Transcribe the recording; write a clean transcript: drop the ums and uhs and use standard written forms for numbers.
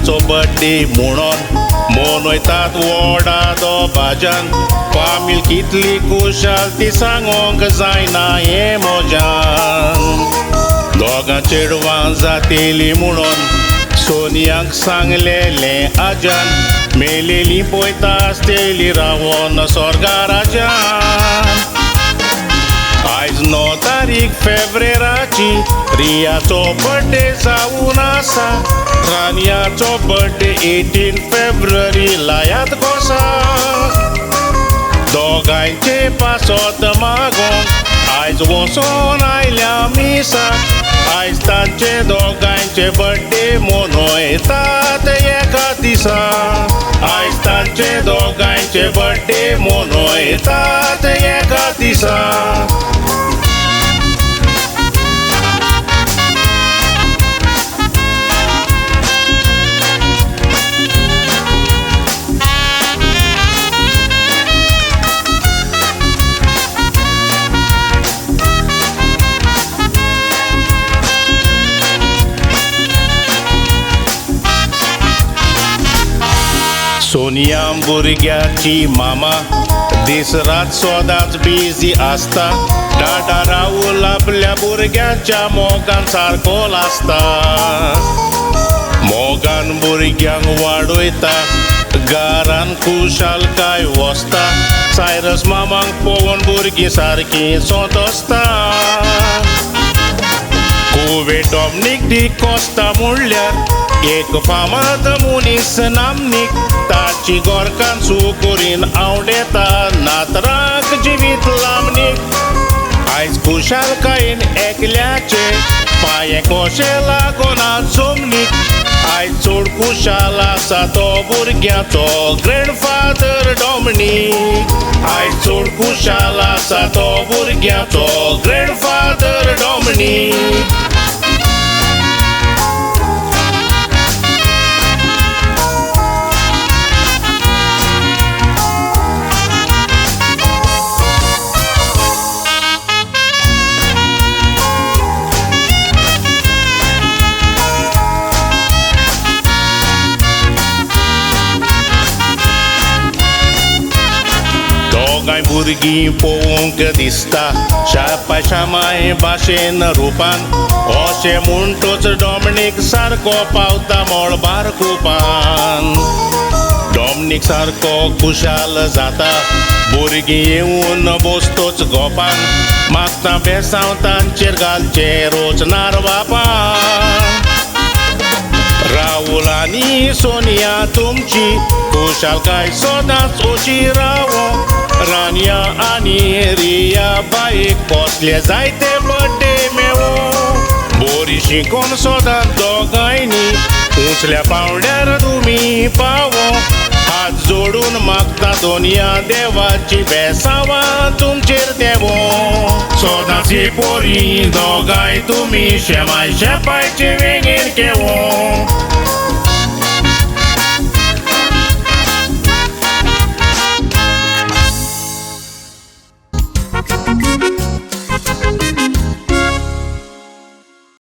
सोनियाचो birthday म्हणून मनयतात व्हडा दबाज्यान फामील कितली कुशाल ती सांगोंक जायना हे मोज्यान दोगां चेडवां जातेली म्हणून सोनियाक सांगलेलें आज्यान मेलेली पळयता आसतेली रावोन स्वर्गा राज्यान आयज 9 तारीख फेब्रेराची रियाचो बर्थडे जावन आसा रानियाचो बर्थडे 18 फेब्रुवारीला याद कोसा दोगांयचे पासत मागोंक आयज वचोन आयल्या मिसाक आयज तांचे दोगांयचे बर्थडे मनयतात एका दिसा आयज तांचे दोगांयचे बर्थडे मनयतात एका दिसा सोनिया भुरग्याची मामा दीस रात सदांच बिजी आसता डाडा राहुल आपल्या भुरग्याच्या मोगान सारको लासता मोगान भुरग्यांक वाडयता घरान खुशालकाय वसता सायरस मामांक पळोवन भुरगीं सारकीं सोंतोसता कुवे डॉमनीक डी कोस्ता म्हणल्यार एक फामाद मनीस नामनीक ताची गोरकान सुकोरीन आवडेता नातराक जिवीत लांबनीक आयज खुशालकायेन एकल्याचे पांये कशे लागोना जमनीक आयज चड खुशाल आसा तो भुरग्याचो ग्रँडफादर डॉमनीक आयज चड खुशाल आसा तो भुरग्याचो ग्रँडफादर डॉमनीक दोगांय भुरगीं पळोवंक दिसता शापाय शामाय भाशेन रुपान अशें म्हणटोच डॉमनीक सारको पावता मळबार कुपान डॉमनीक सारको खुशाल जाता भुरगीं येवन बसतोच गोपान मागता बेसांव तांचेर घालचे रोज नारवापान राहुल आनी सोनिया तुमची खुशालकाय सदांच अशी रावो रानिया आनी रिया बाईक कसले जायते बर्थडे मेवो बरी शिकोन सदांच दोगांयनी उंचल्या पावड्यार तुमी पावो हात जोडून मागता दोनिया देवाची बेसांवां तुमचेर देवो सदांच ही पोरी दोगांय तुमी शेमाय शेपायचे वेगेर केवो